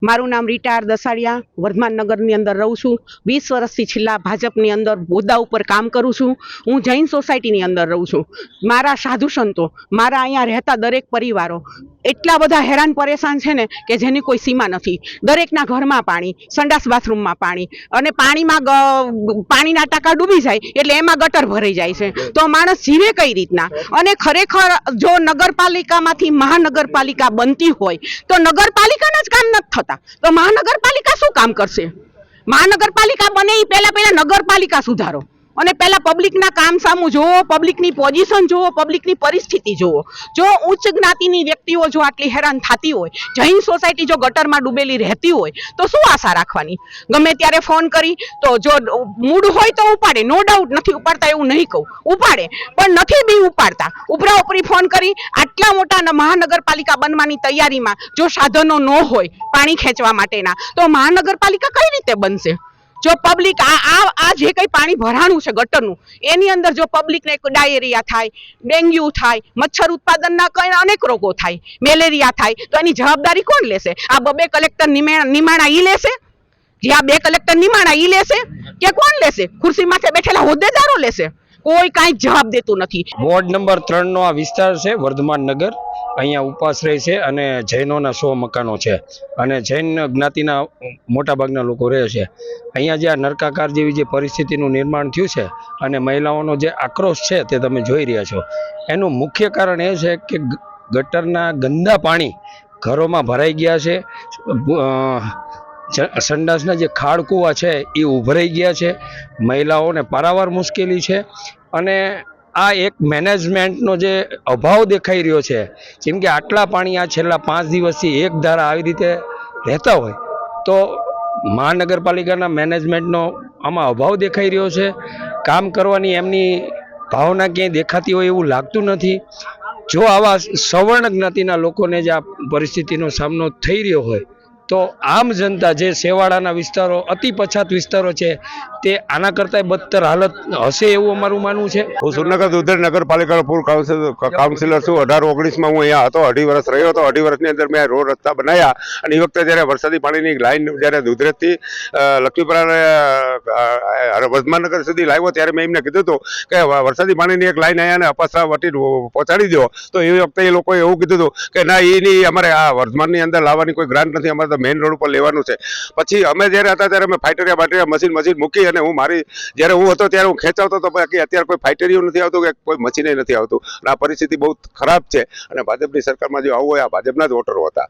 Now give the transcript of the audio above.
મારું નામ રીટા આર દસાડિયા, વર્ધમાન નગરની અંદર રહું છું. 20 વર્ષથી છેલ્લા ભાજપની અંદર હોદ્દા ઉપર કામ કરું છું. હું જૈન સોસાયટીની અંદર રહું છું. મારા સાધુ સંતો, મારા અહીંયા રહેતા દરેક પરિવારો એટલા બધા હેરાન પરેશાન છે ને કે જેની કોઈ સીમા નથી. દરેકના ઘરમાં પાણી, સંડાસ બાથરૂમમાં પાણી, અને પાણીના ટાંકા ડૂબી જાય એટલે એમાં ગટર ભરાઈ જાય છે. તો માણસ જીવે કઈ રીતના? અને ખરેખર જો નગરપાલિકામાંથી મહાનગરપાલિકા બનતી હોય તો નગરપાલિકાના જ કામ નથી થતા, તો મહાનગરપાલિકા શું કામ કરશે? મહાનગરપાલિકા બને એ પહેલા નગરપાલિકા સુધારો, અને પહેલા પબ્લિકના કામ સામું જોવો, પબ્લિકની પોઝિશન જોવો, પબ્લિકની પરિસ્થિતિ જોવો. જો ઉચ્ચ જ્ઞાતિની વ્યક્તિઓ જો આટલી હેરાન થતી હોય, જૈન સોસાયટી જો ગટરમાં ડૂબેલી રહેતી હોય તો શું આશા રાખવાની? ગમે ત્યારે ફોન કરી તો જો મૂડ હોય તો ઉપાડે, નો ડાઉટ નથી ઉપાડતા એવું નહીં કહું, ઉપાડે, પણ નથી બી ઉપાડતા. ઉપરા ઉપરી ફોન કરી આટલા મોટા મહાનગરપાલિકા બનવાની તૈયારીમાં જો સાધનો ન હોય પાણી ખેંચવા માટેના, તો મહાનગરપાલિકા કઈ રીતે બનશે? જો પબ્લિક આ જે કઈ પાણી ભરાણું છે ગટરનું, એની અંદર જો પબ્લિકને ડાયેરિયા થાય, ડેન્ગ્યુ થાય, મચ્છર ઉત્પાદનના કઈ અનેક રોગો થાય, મેલેરિયા થાય, તો એની જવાબદારી કોણ લેશે? આ બે કલેક્ટર નિમાણા ઈ લેશે? જે આ 2 કલેક્ટર નિમાણા ઈ લેશે કે કોણ લેશે? ખુરશી માથે બેઠેલા હોદ્દેદારો લેશે? કોઈ કાંઈ જવાબ દેતું નથી. વોર્ડ નંબર 3 નો આ વિસ્તાર છે વર્ધમાન નગર. અહીંયા ઉપાશ્રય છે અને જૈનોના 100 મકાનો છે, અને જૈન જ્ઞાતિના મોટાભાગના લોકો રહે છે. અહીંયા જે આ નરકાકાર જેવી જે પરિસ્થિતિનું નિર્માણ થયું છે અને મહિલાઓનો જે આક્રોશ છે તે તમે જોઈ રહ્યા છો. એનું મુખ્ય કારણ એ છે કે ગટરના ગંદા પાણી ઘરોમાં ભરાઈ ગયા છે. સંડાસના જે ખાડ કૂવા છે એ ઉભરાઈ ગયા છે. મહિલાઓને પારાવાર મુશ્કેલી છે, અને આ એક મેનેજમેન્ટનો જે અભાવ દેખાઈ રહ્યો છે. જેમ કે આટલા પાણી આ છેલ્લા 5 દિવસથી એક ધારા આવી રીતે રહેતા હોય તો મહાનગરપાલિકાના મેનેજમેન્ટનો આમાં અભાવ દેખાઈ રહ્યો છે. કામ કરવાની એમની ભાવના ક્યાંય દેખાતી હોય એવું લાગતું નથી. જો આવા સવર્ણ જ્ઞાતિના લોકોને જ આ પરિસ્થિતિનો સામનો થઈ રહ્યો હોય તો આમ જનતા જે છેવાડાના વિસ્તારો, અતિ પછાત વિસ્તારો છે, તે આના કરતાં બદતર હાલત હશે એવું અમારું માનવું છે. હું સુરનગર દુધર નગરપાલિકાનો પૂર્વ કાઉન્સિલર છું. 18-19માં હું અહીંયા હતો, 2.5 વર્ષ રહ્યો હતો. 2.5 વર્ષની અંદર મેં રોડ રસ્તા બનાવ્યા, અને એ વખતે જ્યારે વરસાદી પાણીની લાઈન જ્યારે દુધરેજથી લક્ષ્મીપુરા વર્ધમાનનગર સુધી લાવ્યો ત્યારે મેં એમને કીધું હતું કે વરસાદી પાણીની એક લાઈન અહીંયા અપાસા વટી પહોંચાડી દો. તો એ વખતે એ લોકોએ એવું કીધું હતું કે ના, એની અમારે આ વર્ધમાનની અંદર લાવવાની કોઈ ગ્રાન્ટ નથી, અમારે તો મેઇન રોડ ઉપર લેવાનું છે. પછી અમે જ્યારે હતા ત્યારે અમે ફાઇટરિયા મશીન મૂકી, અને હું જ્યારે હું હતો ત્યારે હું ખેંચાવતો હતો. બાકી અત્યારે કોઈ ફાઇટરિયું નથી આવતું કે કોઈ મશીને નથી આવતું. અને આ પરિસ્થિતિ બહુ ખરાબ છે, અને ભાજપની સરકારમાં જો આવું હોય, આ ભાજપના જ વોટરો હતા.